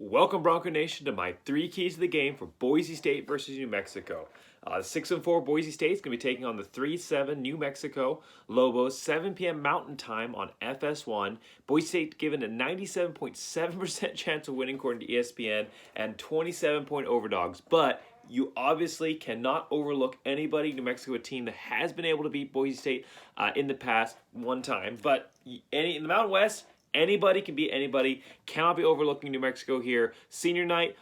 Welcome, Bronco Nation, to my three keys to the game for Boise State versus New Mexico. The 6-4 Boise State is going to be taking on the 3-7 New Mexico Lobos, 7 p.m. Mountain Time on FS1. Boise State given a 97.7% chance of winning according to ESPN and 27-point overdogs. But you obviously cannot overlook anybody. New Mexico, a team that has been able to beat Boise State in the past one time. But in the Mountain West, anybody can beat anybody. Cannot be overlooking New Mexico here. Senior night,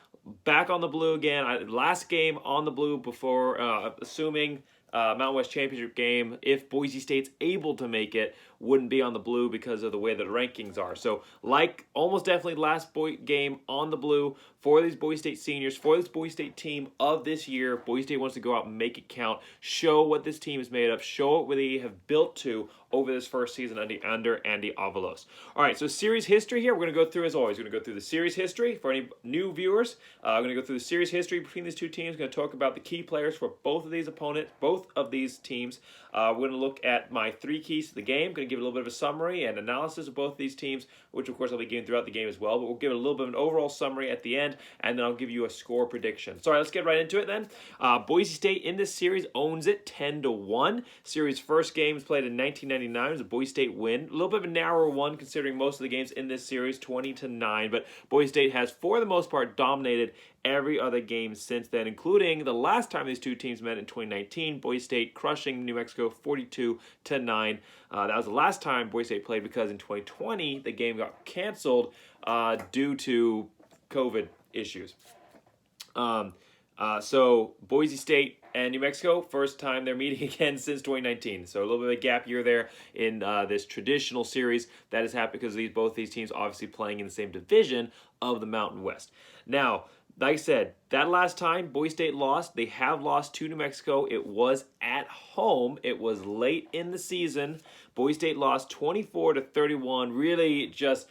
back on the blue again. Last game on the blue before assuming Mountain West Championship game. If Boise State's able to make it, wouldn't be on the blue because of the way the rankings are. So, like almost definitely last game on the blue for these Boise State seniors, for this Boise State team of this year. Boise State wants to go out and make it count, show what this team is made of, show what they have built to over this first season under Andy Avalos. All right, so series history here. We're going to go through, as always, we're going to go through the series history for any new viewers. We're going to go through the series history between these two teams. We're going to talk about the key players for both of these opponents, both of these teams. We're going to look at my three keys to the game. I'm going to give a little bit of a summary and analysis of both of these teams, which of course I'll be giving throughout the game as well. But we'll give it a little bit of an overall summary at the end, and then I'll give you a score prediction. So, all right, let's get right into it then. Boise State in this series owns it 10-1. Series first game was played in 1999. It was a Boise State win. A little bit of a narrower one considering most of the games in this series, 20-9. But Boise State has, for the most part, dominated every other game since then, including the last time these two teams met in 2019, Boise State crushing New Mexico 42-9. That was the last time Boise State played because in 2020 the game got canceled due to COVID issues. So Boise State and New Mexico, first time they're meeting again since 2019. So a little bit of a gap year there in this traditional series that has happened because both these teams obviously playing in the same division of the Mountain West. Now, like I said, that last time Boise State lost, they have lost to New Mexico. It was at home. It was late in the season. Boise State lost 24-31. Really just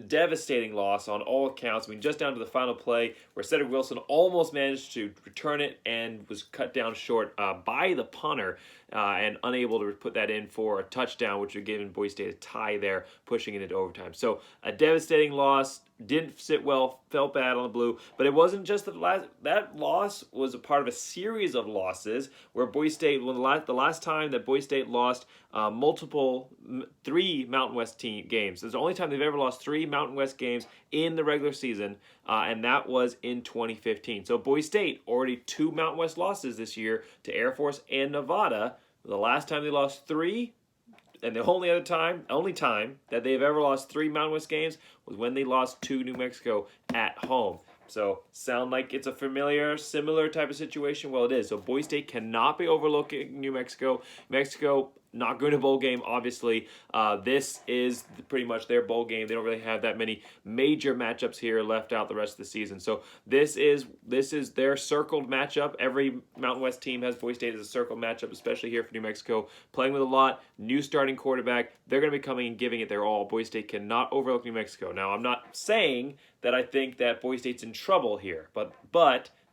devastating loss on all accounts. I mean, just down to the final play where Cedric Wilson almost managed to return it and was cut down short by the punter and unable to put that in for a touchdown, which would have given Boise State a tie there, pushing it into overtime. So a devastating loss. Didn't sit well, felt bad on the blue, but it wasn't just that loss was a part of a series of losses where Boise State, the last time that Boise State lost three Mountain West team games. It's the only time they've ever lost three Mountain West games in the regular season, and that was in 2015. So Boise State already two Mountain West losses this year to Air Force and Nevada. The last time they lost three, and the only time that they've ever lost three Mountain West games was when they lost to New Mexico at home. So, sound like it's a similar type of situation? Well, it is. So, Boise State cannot be overlooking New Mexico. Mexico not going to bowl game, obviously. This is pretty much their bowl game. They don't really have that many major matchups here left out the rest of the season. So this is their circled matchup. Every Mountain West team has Boise State as a circled matchup, especially here for New Mexico. Playing with a lot, new starting quarterback. They're going to be coming and giving it their all. Boise State cannot overlook New Mexico. Now, I'm not saying that I think that Boise State's in trouble here, but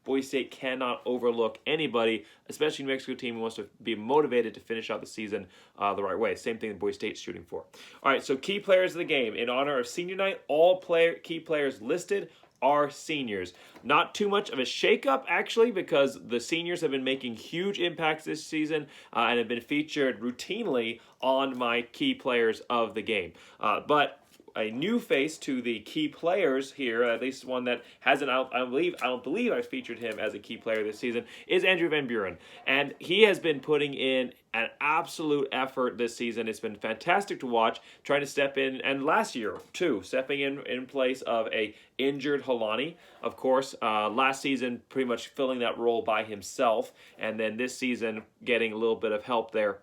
Boise State cannot overlook anybody, especially New Mexico team who wants to be motivated to finish out the season the right way. Same thing that Boise State's shooting for. All right, so key players of the game. In honor of senior night, all key players listed are seniors. Not too much of a shakeup, actually, because the seniors have been making huge impacts this season and have been featured routinely on my key players of the game. But a new face to the key players here, at least one that hasn't, I don't believe I've featured him as a key player this season, is Andrew Van Buren. And he has been putting in an absolute effort this season. It's been fantastic to watch, trying to step in, and last year, too, stepping in place of a injured Halani. Of course, last season, pretty much filling that role by himself, and then this season, getting a little bit of help there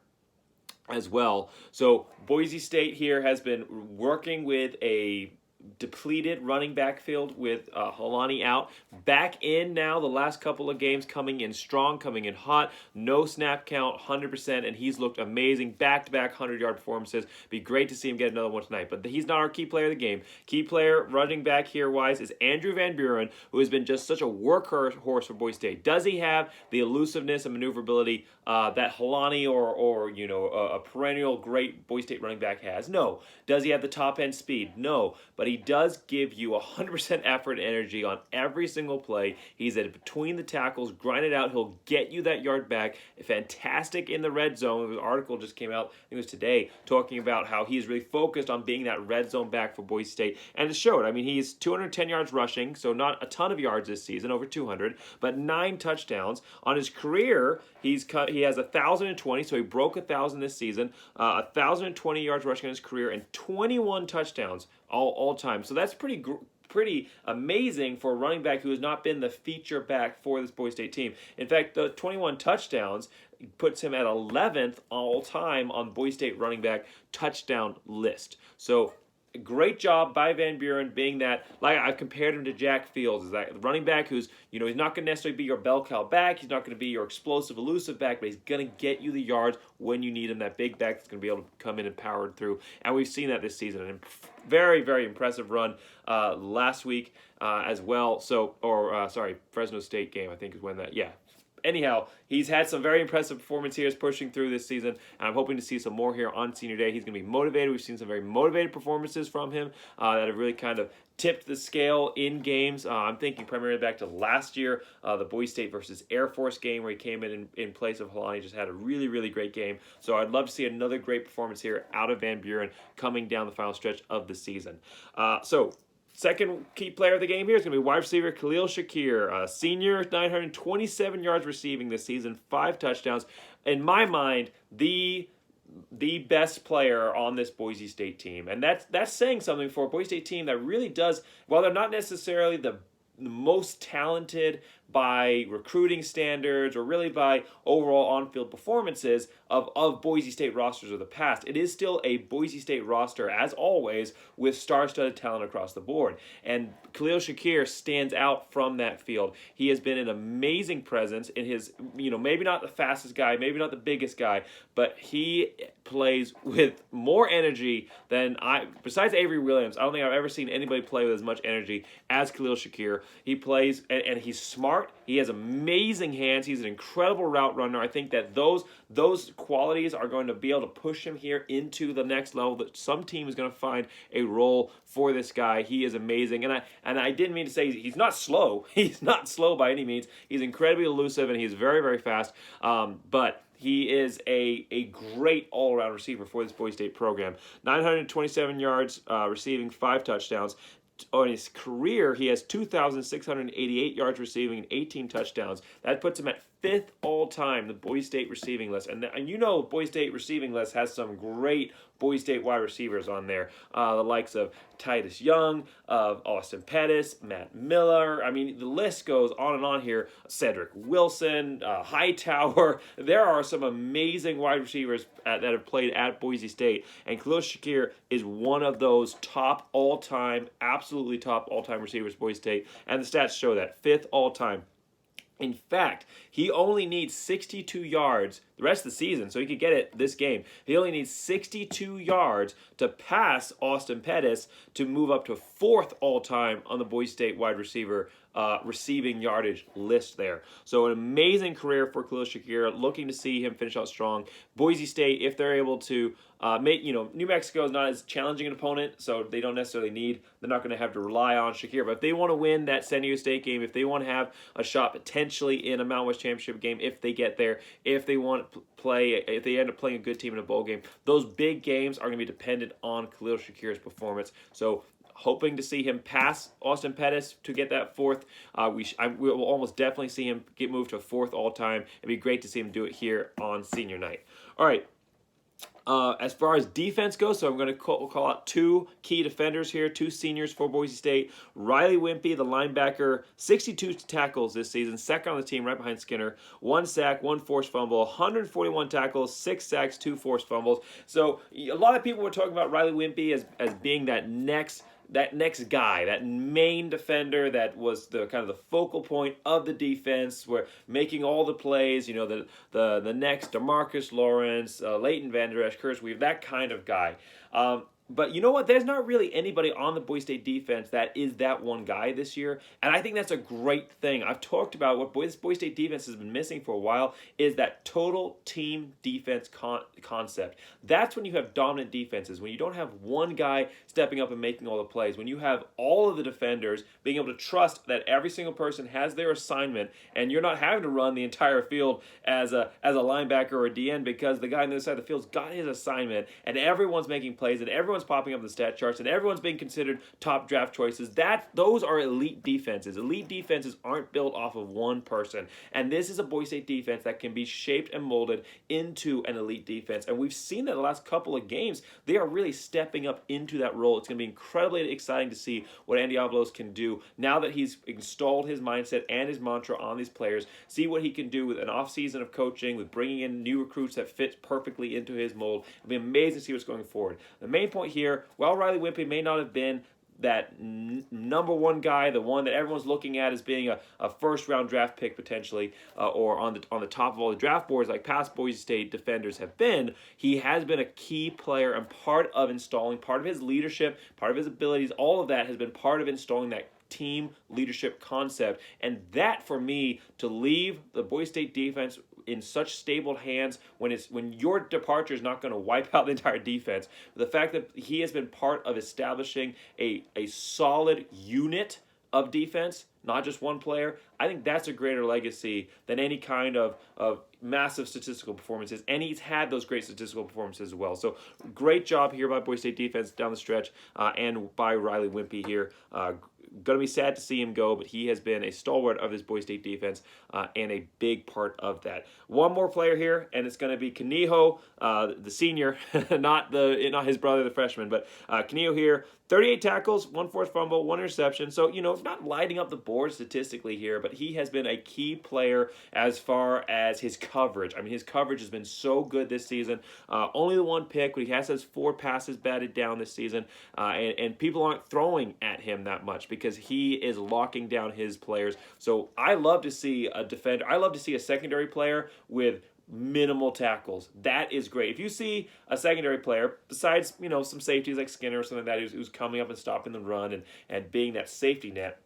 as well. So Boise State here has been working with a depleted running back field with Halani out. Back in now, the last couple of games coming in strong, coming in hot. No snap count, 100%, and he's looked amazing. Back-to-back 100-yard performances. Be great to see him get another one tonight, but he's not our key player of the game. Key player running back here-wise is Andrew Van Buren, who has been just such a workhorse for Boise State. Does he have the elusiveness and maneuverability that Halani or a perennial great Boise State running back has? No. Does he have the top-end speed? No. But but he does give you 100% effort and energy on every single play. He's at between the tackles, grind it out. He'll get you that yard back. Fantastic in the red zone. An article just came out, I think it was today, talking about how he's really focused on being that red zone back for Boise State, and it showed. I mean, he's 210 yards rushing, so not a ton of yards this season, over 200, but 9 touchdowns. On his career, he has 1,020, so he broke 1,000 this season, 1,020 yards rushing in his career, and 21 touchdowns all time. So that's pretty amazing for a running back who has not been the feature back for this Boise State team. In fact, the 21 touchdowns puts him at 11th all time on Boise State running back touchdown list. So great job by Van Buren being that, like I've compared him to Jack Fields, is that running back who's, he's not going to necessarily be your bell cow back, he's not going to be your explosive, elusive back, but he's going to get you the yards when you need him, that big back that's going to be able to come in and power through, and we've seen that this season. And very, very impressive run last week as well. Fresno State game, I think is when that, Anyhow, he's had some very impressive performance here, pushing through this season, and I'm hoping to see some more here on Senior Day. He's going to be motivated. We've seen some very motivated performances from him that have really kind of tipped the scale in games. I'm thinking primarily back to last year, the Boise State versus Air Force game where he came in place of Helani. Just had a really, really great game. So I'd love to see another great performance here out of Van Buren coming down the final stretch of the season. Second key player of the game here is going to be wide receiver Khalil Shakir, senior, 927 yards receiving this season, 5 touchdowns. In my mind, the best player on this Boise State team. And that's saying something for a Boise State team that really does, while they're not necessarily the most talented by recruiting standards or really by overall on-field performances of Boise State rosters of the past, it is still a Boise State roster, as always, with star-studded talent across the board. And Khalil Shakir stands out from that field. He has been an amazing presence in his, maybe not the fastest guy, maybe not the biggest guy, but he plays with more energy than besides Avery Williams, I don't think I've ever seen anybody play with as much energy as Khalil Shakir. He plays, and he's smart. He has amazing hands. He's an incredible route runner. I think that those qualities are going to be able to push him here into the next level, that some team is going to find a role for this guy. He is amazing. And I didn't mean to say he's not slow. He's not slow by any means. He's incredibly elusive, and he's very, very fast. But he is a great all-around receiver for this Boise State program. 927 yards receiving, 5 touchdowns. On his career, he has 2,688 yards receiving and 18 touchdowns. That puts him at 5th all-time, the Boise State receiving list. And Boise State receiving list has some great Boise State wide receivers on there. The likes of Titus Young, of Austin Pettis, Matt Miller. I mean, the list goes on and on here. Cedric Wilson, Hightower. There are some amazing wide receivers that have played at Boise State. And Khalil Shakir is one of those absolutely top all-time receivers at Boise State. And the stats show that. 5th all-time. In fact, he only needs 62 yards the rest of the season, so he could get it this game. He only needs 62 yards to pass Austin Pettis to move up to 4th all-time on the Boise State wide receiver receiving yardage list there. So an amazing career for Khalil Shakir. Looking to see him finish out strong. Boise State, if they're able to New Mexico is not as challenging an opponent, so they don't necessarily they're not going to have to rely on Shakir. But if they want to win that San Diego State game, if they want to have a shot potentially in a Mountain West Championship game, if they get there, if they end up playing a good team in a bowl game, those big games are going to be dependent on Khalil Shakir's performance. So hoping to see him pass Austin Pettis to get that 4th. We will almost definitely see him get moved to 4th all-time. It'd be great to see him do it here on senior night. All right. As far as defense goes, so I'm going to call out 2 key defenders here, 2 seniors for Boise State. Riley Wimpy, the linebacker, 62 tackles this season, second on the team right behind Skinner. 1 sack, 1 forced fumble, 141 tackles, 6 sacks, 2 forced fumbles. So a lot of people were talking about Riley Wimpy as being that next guy, that main defender that was the kind of the focal point of the defense, where making all the plays, the next DeMarcus Lawrence, Leighton Vander Esch, Curtis Weave, that kind of guy. But you know what? There's not really anybody on the Boise State defense that is that one guy this year. And I think that's a great thing. I've talked about what Boise State defense has been missing for a while is that total team defense concept. That's when you have dominant defenses, when you don't have one guy stepping up and making all the plays, when you have all of the defenders being able to trust that every single person has their assignment and you're not having to run the entire field as a linebacker or a DN because the guy on the other side of the field's got his assignment and everyone's making plays and everyone's popping up the stat charts and everyone's being considered top draft choices. Those are elite defenses. Elite defenses aren't built off of one person. And this is a Boise State defense that can be shaped and molded into an elite defense. And we've seen that the last couple of games, they are really stepping up into that role. It's going to be incredibly exciting to see what Andy Avalos can do now that he's installed his mindset and his mantra on these players. See what he can do with an offseason of coaching, with bringing in new recruits that fit perfectly into his mold. It'll be amazing to see what's going forward. The main point here, while Riley Wimpy may not have been that number one guy, the one that everyone's looking at as being a first-round draft pick potentially, or on the top of all the draft boards like past Boise State defenders have been, he has been a key player and part of installing, part of his leadership, part of his abilities, all of that has been part of installing that team leadership concept. And that, for me, to leave the Boise State defense in such stable hands when your departure is not going to wipe out the entire defense. The fact that he has been part of establishing a solid unit of defense, not just one player, I think that's a greater legacy than any kind of massive statistical performances, and he's had those great statistical performances as well. So great job here by Boise State defense down the stretch, and by Riley Wimpy here. Going to be sad to see him go, but he has been a stalwart of this Boise State defense and a big part of that. One more player here, and it's going to be Kaniho, the senior, not his brother, the freshman, but Kaniho here. 38 tackles, 1 forced fumble, 1 interception. So, not lighting up the board statistically here, but he has been a key player as far as his coverage. I mean, his coverage has been so good this season. Only the 1 pick, but he has his 4 passes batted down this season. And people aren't throwing at him that much because he is locking down his players. So I love to see a defender. I love to see a secondary player with minimal tackles. That is great. If you see a secondary player, besides, some safeties like Skinner or something like that, who's coming up and stopping the run and being that safety net,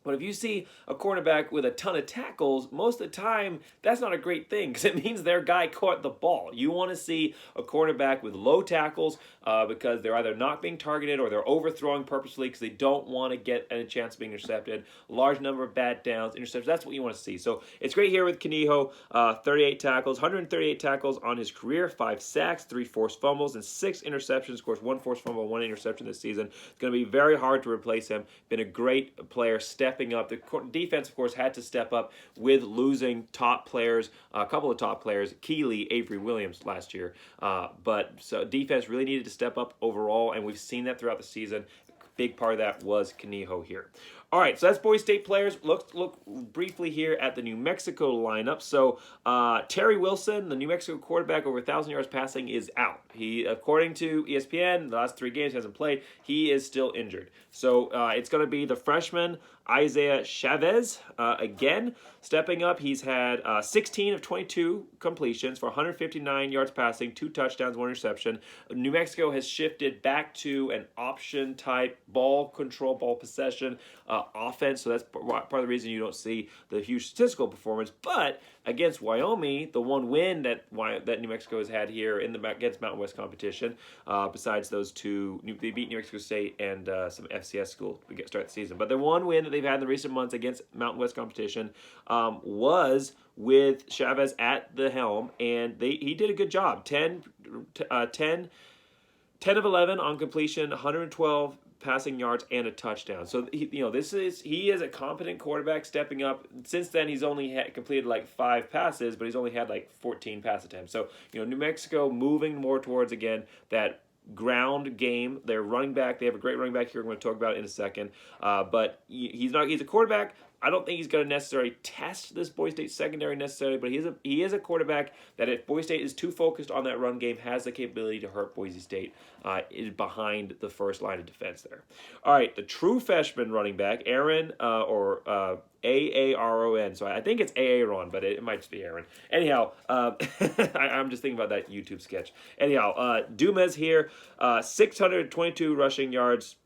but if you see a cornerback with a ton of tackles, most of the time, that's not a great thing because it means their guy caught the ball. You want to see a cornerback with low tackles because they're either not being targeted or they're overthrowing purposely because they don't want to get a chance of being intercepted. Large number of bad downs, interceptions, that's what you want to see. So it's great here with Kaniho, 38 tackles, 138 tackles on his career, 5 sacks, 3 forced fumbles, and 6 interceptions. Of course, 1 forced fumble, 1 interception this season. It's going to be very hard to replace him. Been a great player, stepping up. The defense, of course, had to step up with losing top players, a couple of top players, Keeley, Avery Williams last year. So defense really needed to step up overall, and we've seen that throughout the season. Big part of that was Kaniho here. All right, so that's Boise State players. Look briefly here at the New Mexico lineup. So Terry Wilson, the New Mexico quarterback, over 1,000 yards passing, is out. He, according to ESPN, the last 3 games he hasn't played. He is still injured. So it's going to be the freshman Isaiah Chavez again stepping up. He's had 16 of 22 completions for 159 yards passing, 2 touchdowns, 1 interception. New Mexico has shifted back to an option type ball control, ball possession offense. So that's part of the reason you don't see the huge statistical performance. But against Wyoming, the one win that New Mexico has had here against Mountain West competition, besides those 2, they beat New Mexico State and some FCS schools to start the season. But the one win that they've had in the recent months against Mountain West competition was with Chavez at the helm, and he did a good job. 10 of 11 on completion, 112 passing yards and a touchdown. So he is a competent quarterback stepping up. Since then, he's only completed like 5 passes, but he's only had like 14 pass attempts. So New Mexico moving more towards again that ground game. Their running back, they have a great running back here. We're going to talk about it in a second. But he's a quarterback. I don't think he's going to necessarily test this Boise State secondary necessarily, but he is a quarterback that if Boise State is too focused on that run game, has the capability to hurt Boise State is behind the first line of defense there. All right, the true freshman running back, Aaron, Aaron. So I think it's Aaron, but it might just be Aaron. Anyhow, I'm just thinking about that YouTube sketch. Anyhow, Dumas here, 622 rushing yards.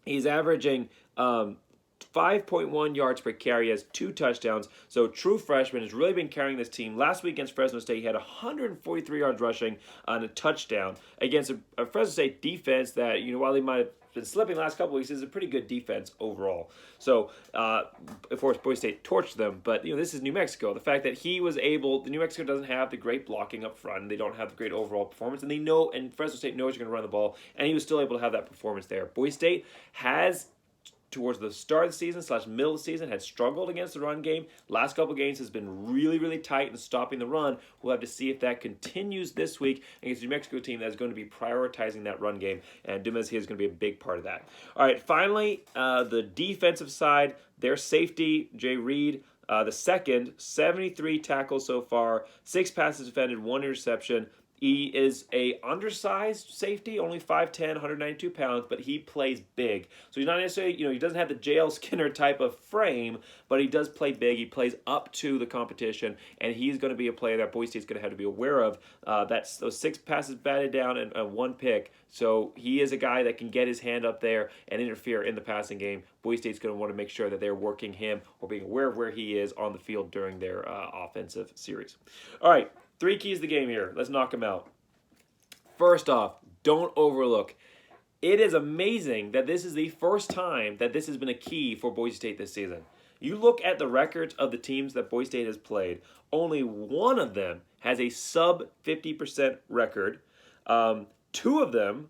He's averaging 5.1 yards per carry. He has 2 touchdowns. So true freshman has really been carrying this team. Last week against Fresno State, he had 143 yards rushing and a touchdown against a Fresno State defense that, while they might have been slipping the last couple weeks, is a pretty good defense overall. So, of course, Boise State torched them, but this is New Mexico. The fact that he was able, the New Mexico doesn't have the great blocking up front, and they don't have the great overall performance, and and Fresno State knows you're going to run the ball, and he was still able to have that performance there. Boise State has, towards the start of the season / middle of the season, had struggled against the run game. Last couple games has been really, really tight in stopping the run. We'll have to see if that continues this week against the New Mexico team that's going to be prioritizing that run game, and Dumas here is going to be a big part of that. All right, finally, the defensive side, their safety, Jay Reed, the second, 73 tackles so far, 6 passes defended, 1 interception. He is a undersized safety, only 5'10", 192 pounds, but he plays big. So he's not necessarily, he doesn't have the J.L. Skinner type of frame, but he does play big. He plays up to the competition, and he's going to be a player that Boise State's going to have to be aware of. That's those 6 passes batted down and 1 pick. So he is a guy that can get his hand up there and interfere in the passing game. Boise State's going to want to make sure that they're working him or being aware of where he is on the field during their offensive series. All right. 3 keys to the game here. Let's knock them out. First off, don't overlook. It is amazing that this is the first time that this has been a key for Boise State this season. You look at the records of the teams that Boise State has played, only one of them has a sub 50% record. 3 of them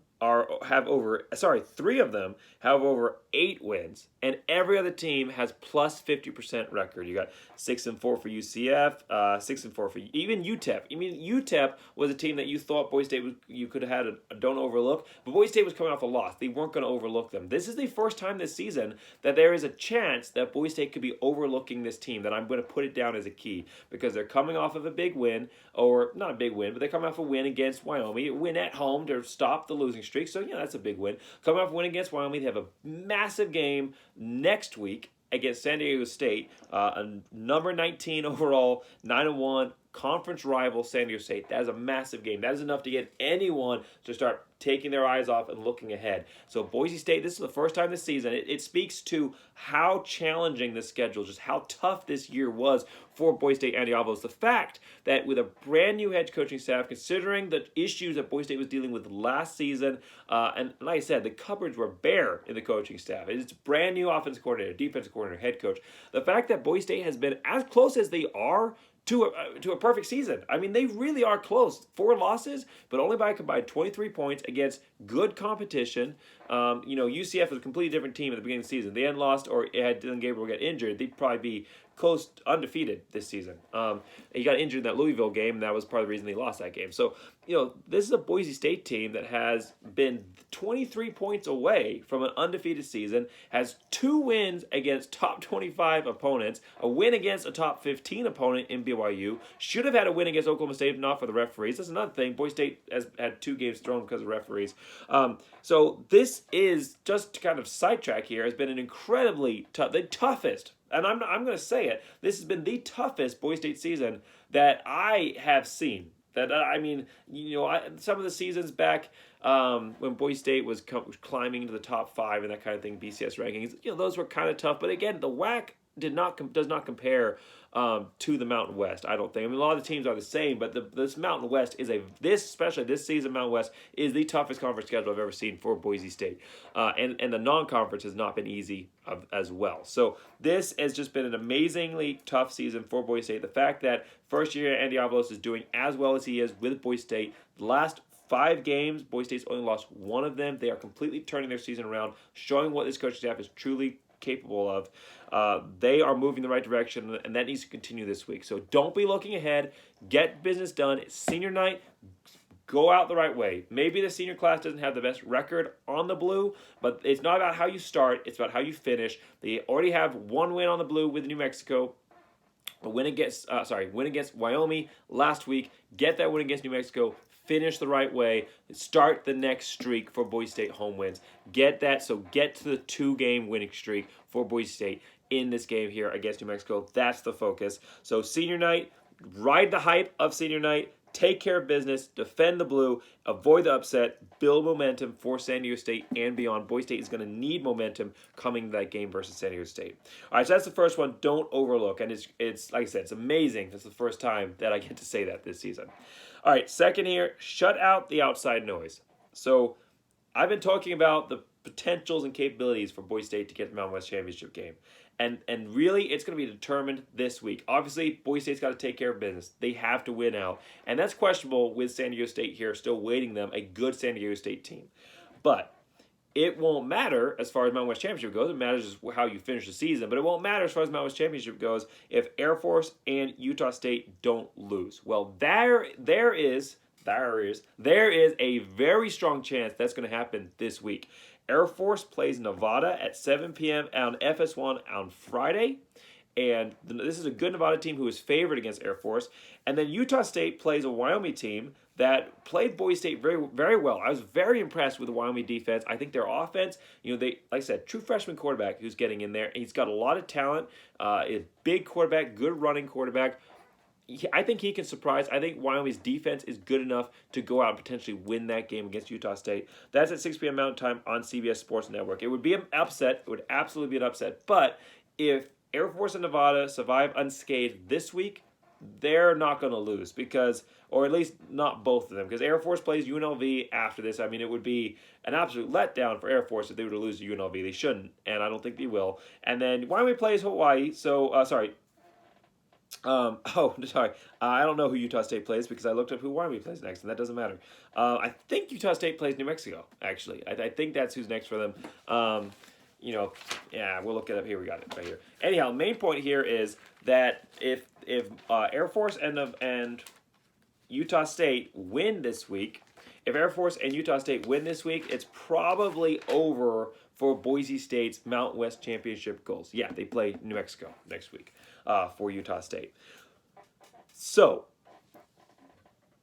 have over 8 wins, and every other team has plus 50% record. You got 6-4 for UCF, 6-4 for even UTEP. UTEP was a team that you thought Boise State you could have had a don't overlook, but Boise State was coming off a loss. They weren't going to overlook them. This is the first time this season that there is a chance that Boise State could be overlooking this team, that I'm going to put it down as a key, because they're coming off of a big win, or not a big win, but they're coming off a win against Wyoming, a win at home to stop the losing streak, so that's a big win. Coming off a win against Wyoming, they have a massive game next week against San Diego State, a number 19 overall, 9-1 conference rival San Diego State. That is a massive game. That is enough to get anyone to start taking their eyes off and looking ahead. So Boise State, this is the first time this season. It speaks to how challenging the schedule, just how tough this year was for Boise State and Diablos. The fact that with a brand new head coaching staff, considering the issues that Boise State was dealing with last season, and like I said, the cupboards were bare in the coaching staff. It's brand new offensive coordinator, defensive coordinator, head coach. The fact that Boise State has been as close as they are to a perfect season. They really are close. 4 losses, but only by a combined 23 points against good competition. UCF was a completely different team at the beginning of the season. They hadn't lost, or had Dylan Gabriel get injured, they'd probably be close to undefeated this season. He got injured in that Louisville game, and that was part of the reason they lost that game. So, this is a Boise State team that has been 23 points away from an undefeated season, has 2 wins against top 25 opponents, a win against a top 15 opponent in BYU, should have had a win against Oklahoma State if not for the referees. That's another thing. Boise State has had 2 games thrown because of referees. So this is, just to kind of sidetrack here, has been an incredibly tough, the toughest, and I'm going to say it, this has been the toughest Boise State season that I have seen. Some of the seasons back when Boise State was climbing into the top 5 and that kind of thing, BCS rankings, those were kind of tough. But again, the WAC does not compare to the Mountain West, I don't think. A lot of the teams are the same, but this Mountain West is especially this season, Mountain West is the toughest conference schedule I've ever seen for Boise State. And the non-conference has not been easy as well. So this has just been an amazingly tough season for Boise State. The fact that first year Andy Avalos is doing as well as he is with Boise State, the last 5 games, Boise State's only lost 1 of them. They are completely turning their season around, showing what this coaching staff is truly capable of. They are moving the right direction, and that needs to continue this week. So don't be looking ahead. Get business done. It's senior night. go out the right way. Maybe the senior class doesn't have the best record on the blue, but it's not about how you start, it's about how you finish. They already have one win on the blue with New Mexico. A win against Wyoming last week. Get that win against New Mexico. Finish the right way. Start the next streak for Boise State home wins. Get that. So get to the 2-game winning streak for Boise State in this game here against New Mexico. That's the focus. So senior night, ride the hype of senior night. Take care of business, defend the blue, avoid the upset, build momentum for San Diego State and beyond. Boise State is going to need momentum coming to that game versus San Diego State. All right, so that's the first one. Don't overlook. And it's like I said, it's amazing. It's the first time that I get to say that this season. All right, second here, shut out the outside noise. So I've been talking about the potentials and capabilities for Boise State to get the Mountain West Championship game. And really, it's going to be determined this week. Obviously, Boise State's got to take care of business. They have to win out. And that's questionable with San Diego State here still waiting them, a good San Diego State team. But it won't matter as far as Mountain West Championship goes. It matters just how you finish the season. But it won't matter as far as Mountain West Championship goes if Air Force and Utah State don't lose. Well, there is a very strong chance that's going to happen this week. Air Force plays Nevada at 7 p.m. on FS1 on Friday. And this is a good Nevada team who is favored against Air Force. And then Utah State plays a Wyoming team that played Boise State very, very well. I was very impressed with the Wyoming defense. I think their offense, they, like I said, true freshman quarterback who's getting in there. He's got a lot of talent. A big quarterback, good running quarterback. I think he can surprise. I think Wyoming's defense is good enough to go out and potentially win that game against Utah State. That's at 6 p.m. Mountain Time on CBS Sports Network. It would be an upset. It would absolutely be an upset. But if Air Force and Nevada survive unscathed this week, they're not going to lose because, or at least not both of them, because Air Force plays UNLV after this. I mean, it would be an absolute letdown for Air Force if they were to lose to UNLV. They shouldn't, and I don't think they will. And then Wyoming plays Hawaii, I don't know who Utah State plays because I looked up who Wyoming plays next, and that doesn't matter. I think Utah State plays New Mexico, actually. I think that's who's next for them. We'll look it up here. We got it right here. Anyhow, main point here is that if Air Force and Utah State win this week, it's probably over for Boise State's Mountain West Championship goals. Yeah, they play New Mexico next week for Utah State. So,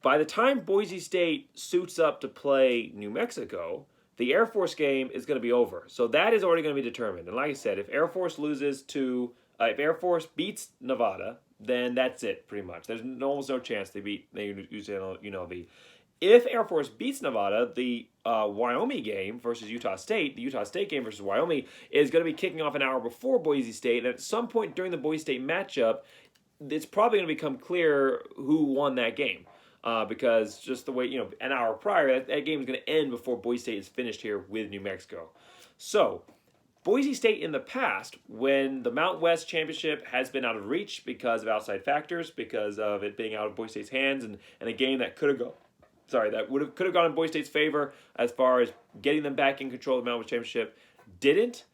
by the time Boise State suits up to play New Mexico, the Air Force game is going to be over. So that is already going to be determined. And like I said, if Air Force beats Nevada, then that's it pretty much. There's almost no chance they use UNLV. If Air Force beats Nevada, the Wyoming game versus Utah State, the Utah State game versus Wyoming, is going to be kicking off an hour before Boise State. And at some point during the Boise State matchup, it's probably going to become clear who won that game. Because just the way, an hour prior, that game is going to end before Boise State is finished here with New Mexico. So, Boise State in the past, when the Mountain West Championship has been out of reach because of outside factors, because of it being out of Boise State's hands, and a game that could have gone in Boise State's favor as far as getting them back in control of the Mountain West Championship, didn't.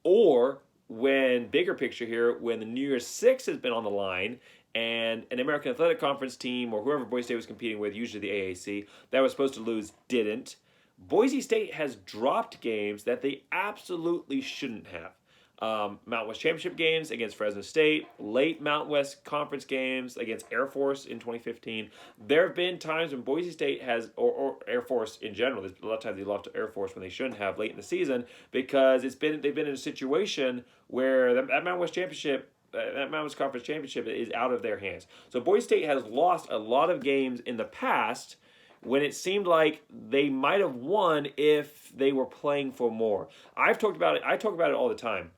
Or when, bigger picture here, when the New Year's Six has been on the line, and an American Athletic Conference team, or whoever Boise State was competing with, usually the AAC, that was supposed to lose, didn't. Boise State has dropped games that they absolutely shouldn't have. Mountain West Championship games against Fresno State, late Mountain West Conference games against Air Force in 2015. There have been times when Boise State has, or Air Force in general, there's a lot of times they lost to Air Force when they shouldn't have late in the season because they've been in a situation where that Mountain West Championship, that Mountain West Conference Championship is out of their hands. So Boise State has lost a lot of games in the past when it seemed like they might have won if they were playing for more. I talk about it all the time,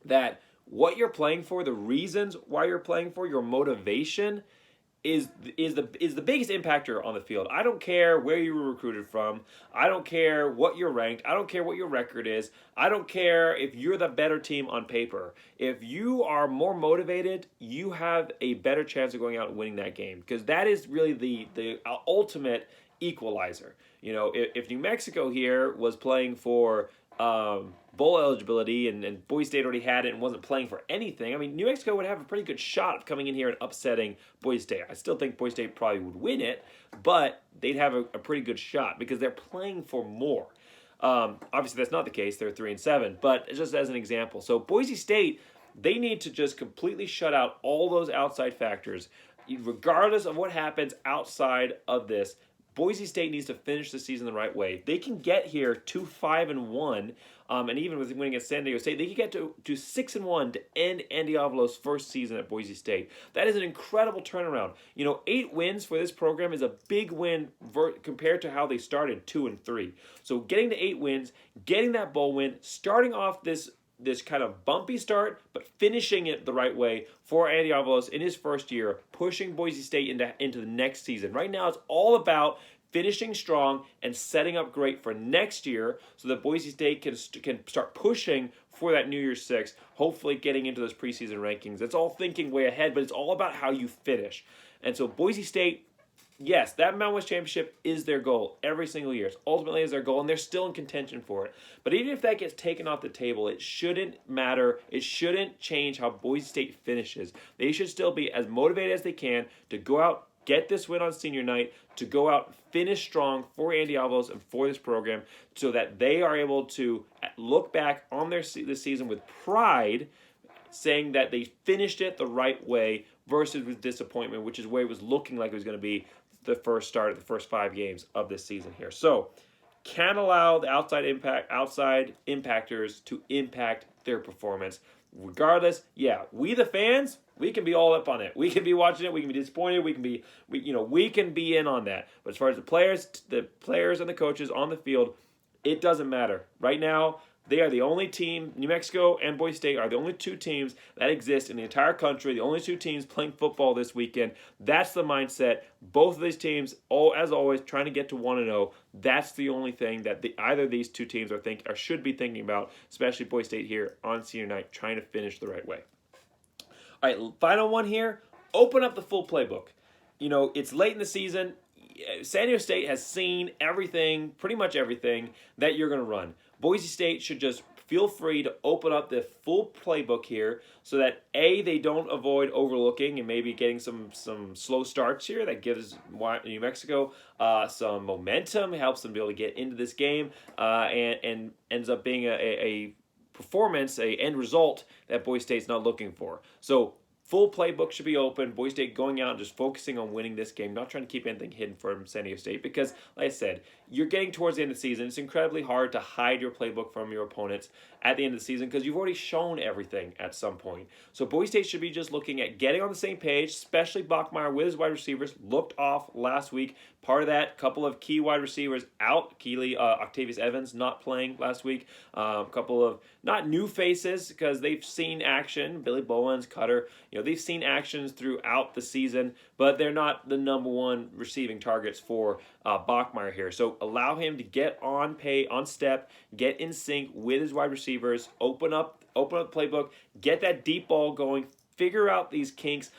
that what you're playing for, the reasons why you're playing for, your motivation is the biggest impactor on the field. I don't care where you were recruited from. I don't care what you're ranked. I don't care what your record is. I don't care if you're the better team on paper. If you are more motivated, you have a better chance of going out and winning that game, because that is really the ultimate equalizer. If New Mexico here was playing for bowl eligibility and Boise State already had it and wasn't playing for anything, I mean, New Mexico would have a pretty good shot of coming in here and upsetting Boise State. I still think Boise State probably would win it, but they'd have a pretty good shot because they're playing for more. Obviously, that's not the case. They're 3-7, but just as an example. So Boise State, they need to just completely shut out all those outside factors. Regardless of what happens outside of this, Boise State needs to finish the season the right way. They can get here to 5-1, and even with winning at San Diego State, they can get to 6-1 to end Andy Avalos' first season at Boise State. That is an incredible turnaround. 8 wins for this program is a big win compared to how they started 2-3. So getting to 8 wins, getting that bowl win, starting off this kind of bumpy start, but finishing it the right way for Andy Avalos in his first year, pushing Boise State into the next season. Right now, it's all about finishing strong and setting up great for next year so that Boise State can start pushing for that New Year's Six, hopefully getting into those preseason rankings. It's all thinking way ahead, but it's all about how you finish. And so Boise State, yes, that Mountain West Championship is their goal every single year. Ultimately, is their goal, and they're still in contention for it. But even if that gets taken off the table, it shouldn't matter. It shouldn't change how Boise State finishes. They should still be as motivated as they can to go out, get this win on senior night, to go out, finish strong for Andy Avalos and for this program so that they are able to look back on this season with pride, saying that they finished it the right way versus with disappointment, which is where it was looking like it was going to be the first start of the first 5 games of this season here. So can't allow the outside impactors to impact their performance. Regardless, we the fans, we can be all up on it. We can be watching it. We can be disappointed. We can be in on that. But as far as the players and the coaches on the field, it doesn't matter. Right now, they are the only team. New Mexico and Boise State are the only 2 teams that exist in the entire country. The only 2 teams playing football this weekend. That's the mindset. Both of these teams, as always, trying to get to 1-0. That's the only thing that either of these 2 teams should be thinking about, especially Boise State here on senior night, trying to finish the right way. All right, final one here. Open up the full playbook. It's late in the season. San Diego State has seen everything, pretty much everything, that you're going to run. Boise State should just feel free to open up the full playbook here so that, A, they don't avoid overlooking and maybe getting some slow starts here. That gives New Mexico some momentum, helps them be able to get into this game, and ends up being a performance, a end result that Boise State's not looking for. So full playbook should be open. Boise State going out and just focusing on winning this game, not trying to keep anything hidden from San Diego State because, like I said, you're getting towards the end of the season. It's incredibly hard to hide your playbook from your opponents at the end of the season because you've already shown everything at some point. So Boise State should be just looking at getting on the same page, especially Bachmeier with his wide receivers. Looked off last week. Part of that, couple of key wide receivers out. Keeley, Octavius Evans not playing last week. A couple of not new faces because they've seen action. Billy Bowens, Cutter, they've seen actions throughout the season, but they're not the number 1 receiving targets for Bachmeier here. So allow him to get on step, get in sync with his wide receivers, open up the playbook, get that deep ball going, figure out these kinks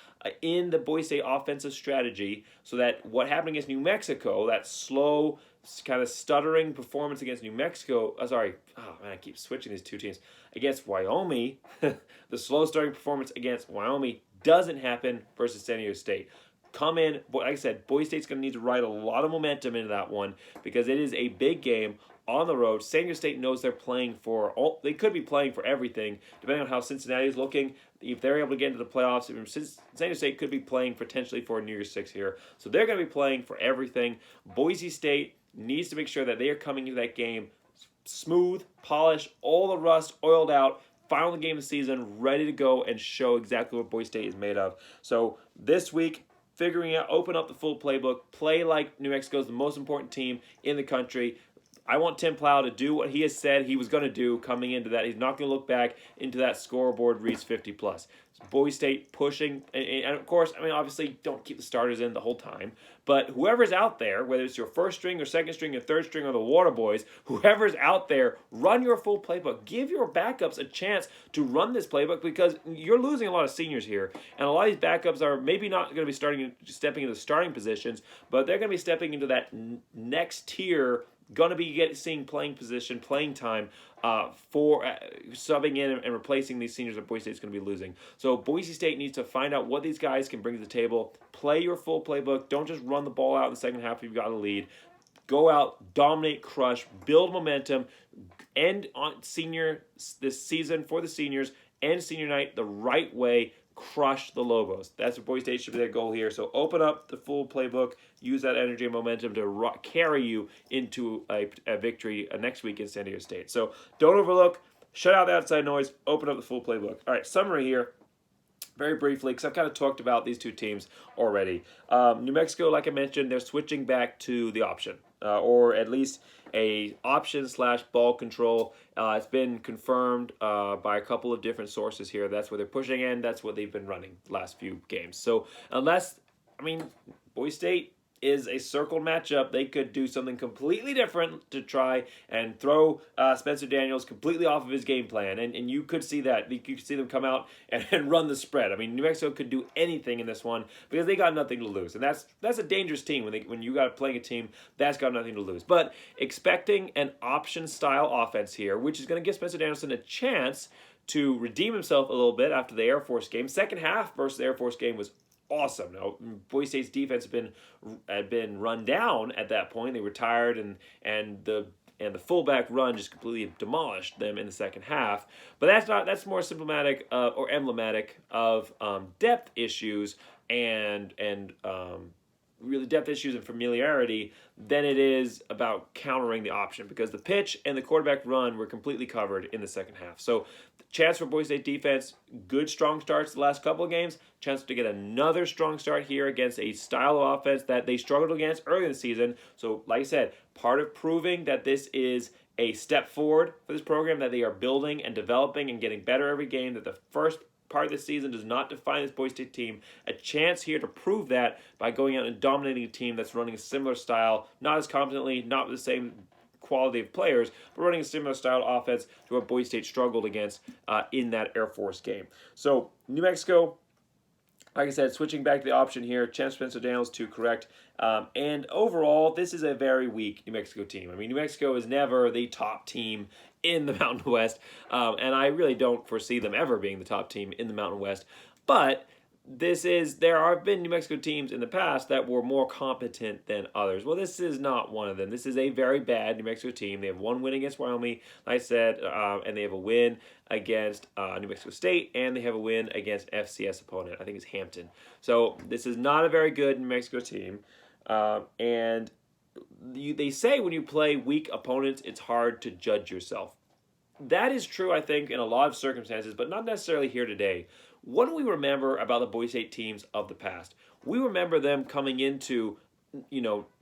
in the Boise State offensive strategy so that what happened against New Mexico, that slow, kind of stuttering performance against New Mexico, I keep switching these 2 teams, against Wyoming, the slow starting performance against Wyoming doesn't happen versus San Diego State. Come in, like I said, Boise State's going to need to ride a lot of momentum into that one because it is a big game on the road. San Diego State knows they're playing they could be playing for everything, depending on how Cincinnati is looking. If they're able to get into the playoffs, San Diego State could be playing potentially for a New Year's Six here. So they're going to be playing for everything. Boise State needs to make sure that they are coming into that game smooth, polished, all the rust oiled out, final game of the season, ready to go and show exactly what Boise State is made of. So this week, open up the full playbook, play like New Mexico is the most important team in the country. I want Tim Plow to do what he has said he was going to do coming into that. He's not going to look back into that scoreboard reads 50+. Boise State pushing, and of course, obviously don't keep the starters in the whole time, but whoever's out there, whether it's your first string or second string or third string or the Water Boys, whoever's out there, run your full playbook. Give your backups a chance to run this playbook because you're losing a lot of seniors here, and a lot of these backups are maybe not going to be stepping into starting positions, but they're going to be stepping into that next tier, going to be seeing playing position, playing time for subbing in and replacing these seniors that Boise State's going to be losing. So Boise State needs to find out what these guys can bring to the table. Play your full playbook. Don't just run the ball out in the second half if you've got a lead. Go out, dominate, crush, build momentum, end on this season for the seniors, end senior night the right way, crush the Lobos. That's what Boise State should be their goal here. So open up the full playbook, use that energy and momentum to carry you into a victory next week in San Diego State. So don't overlook, shut out the outside noise, open up the full playbook. All right, summary here. Very briefly, because I've kind of talked about these two teams already. New Mexico, like I mentioned, they're switching back to the option, or at least a option/ball control. It's been confirmed by a couple of different sources here. That's what they're pushing in. That's what they've been running the last few games. So Boise State is a circled matchup. They could do something completely different to try and throw Spencer Daniels completely off of his game plan. And you could see that. You could see them come out and run the spread. I mean, New Mexico could do anything in this one because they got nothing to lose. And that's a dangerous team when you got playing a team that's got nothing to lose. But expecting an option-style offense here, which is going to give Spencer Danielson a chance to redeem himself a little bit after the Air Force game. Second half versus the Air Force game was awesome. Now, Boise State's defense had been run down at that point. They were tired, and the fullback run just completely demolished them in the second half. But that's more symptomatic or emblematic of depth issues and really depth issues and familiarity than it is about countering the option, because the pitch and the quarterback run were completely covered in the second half. So chance for Boise State defense, good strong starts the last couple of games, chance to get another strong start here against a style of offense that they struggled against early in the season. So like I said, part of proving that this is a step forward for this program, that they are building and developing and getting better every game, that the first part of the season does not define this Boise State team. A chance here to prove that by going out and dominating a team that's running a similar style, not as competently, not with the same quality of players, but running a similar style offense to what Boise State struggled against in that Air Force game. So New Mexico, like I said, switching back to the option here, chance Spencer Daniels to correct. And overall, this is a very weak New Mexico team. I mean, New Mexico is never the top team in the Mountain West, and I really don't foresee them ever being the top team in the Mountain West. But there have been New Mexico teams in the past that were more competent than others. Well, this is not one of them. This is a very bad New Mexico team. They have one win against Wyoming, like I said, and they have a win against New Mexico State, and they have a win against FCS opponent. I think it's Hampton. So this is not a very good New Mexico team, and they say when you play weak opponents, it's hard to judge yourself. That is true, I think, in a lot of circumstances, but not necessarily here today. What do we remember about the Boise State teams of the past? We remember them coming into,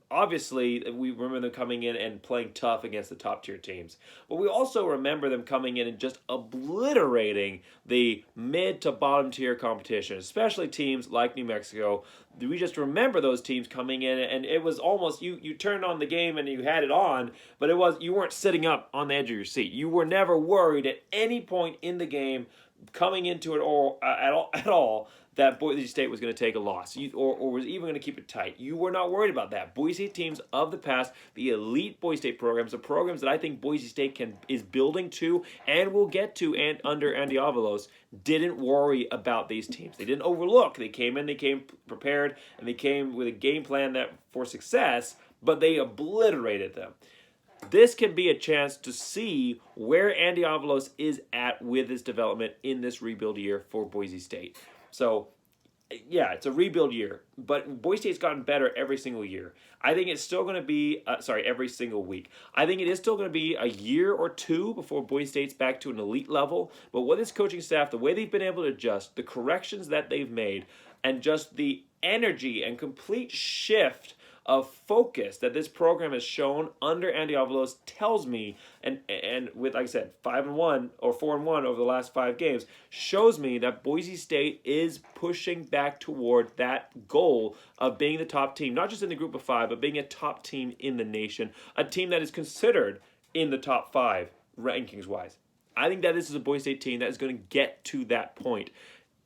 obviously we remember them coming in and playing tough against the top tier teams. But we also remember them coming in and just obliterating the mid to bottom tier competition, especially teams like New Mexico. We just remember those teams coming in, and it was almost, you turned on the game and you had it on, but you weren't sitting up on the edge of your seat. You were never worried at any point in the game coming into it at all that Boise State was going to take a loss or was even going to keep it tight. You were not worried about that. Boise State teams of the past, the elite Boise State programs, the programs that I think Boise State is building to and will get to and under Andy Avalos, didn't worry about these teams. They didn't overlook. They came prepared, and they came with a game plan for success, but they obliterated them. This can be a chance to see where Andy Avalos is at with his development in this rebuild year for Boise State. So, yeah, it's a rebuild year, but Boise State's gotten better every single year. I think it's still going to be, every single week. I think it is still going to be a year or two before Boise State's back to an elite level, but with this coaching staff, the way they've been able to adjust, the corrections that they've made, and just the energy and complete shift of focus that this program has shown under Andy Avalos tells me, and with, like I said, 5-1 or 4-1 over the last 5 games, shows me that Boise State is pushing back toward that goal of being the top team, not just in the group of 5, but being a top team in the nation, a team that is considered in the top 5 rankings-wise. I think that this is a Boise State team that is going to get to that point.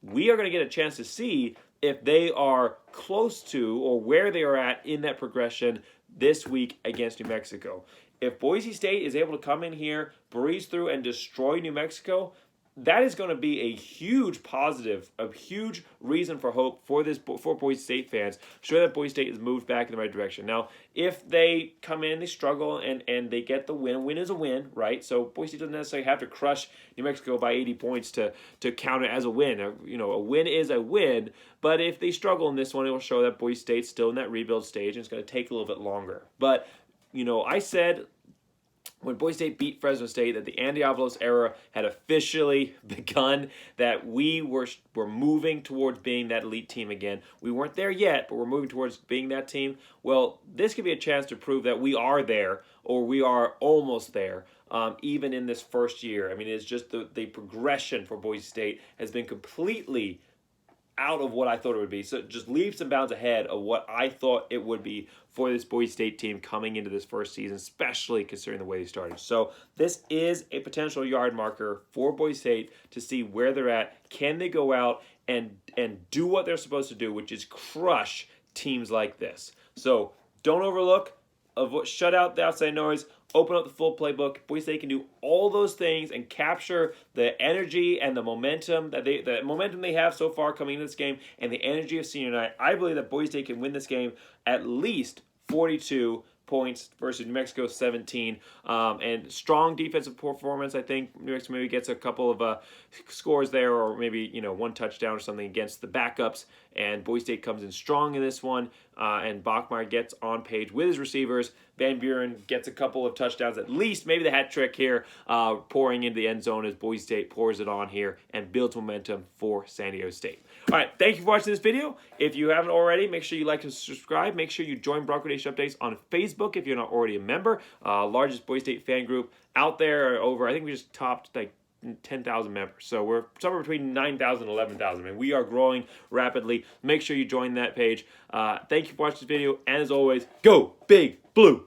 We are going to get a chance to see if they are close to or where they are at in that progression this week against New Mexico. if Boise State is able to come in here, breeze through, and destroy New Mexico, that is going to be a huge positive, a huge reason for hope for Boise State fans. Show that Boise State has moved back in the right direction. Now, if they come in, they struggle, and they get the win is a win, right? So Boise State doesn't necessarily have to crush New Mexico by 80 points to count it as a win. A win is a win, but if they struggle in this one, it will show that Boise State's still in that rebuild stage, and it's going to take a little bit longer. But, I said when Boise State beat Fresno State that the Andy Avalos era had officially begun, that we were moving towards being that elite team again. We weren't there yet, but we're moving towards being that team. Well, this could be a chance to prove that we are there, or we are almost there, even in this first year. I mean, it's just the progression for Boise State has been completely out of what I thought it would be. So just leaps and bounds ahead of what I thought it would be for this Boise State team coming into this first season, especially considering the way they started. So this is a potential yard marker for Boise State to see where they're at. Can they go out and do what they're supposed to do, which is crush teams like this? So don't overlook, shut out the outside noise, open up the full playbook. Boise State can do all those things and capture the energy and the momentum they have so far coming into this game, and the energy of senior night. I believe that Boise State can win this game at least 42 points versus New Mexico 17. And strong defensive performance. I think New Mexico maybe gets a couple of scores there, or maybe one touchdown or something against the backups. And Boise State comes in strong in this one. And Bachmeier gets on page with his receivers. Van Buren gets a couple of touchdowns, at least maybe the hat trick here, pouring into the end zone as Boise State pours it on here and builds momentum for San Diego State. All right, thank you for watching this video. If you haven't already, make sure you like and subscribe. Make sure you join Bronco Nation Updates on Facebook if you're not already a member. Largest Boise State fan group out there. I think we just topped 10,000 members. So we're somewhere between 9,000 and 11,000. I mean, we are growing rapidly. Make sure you join that page. Thank you for watching this video. And as always, go Big Blue.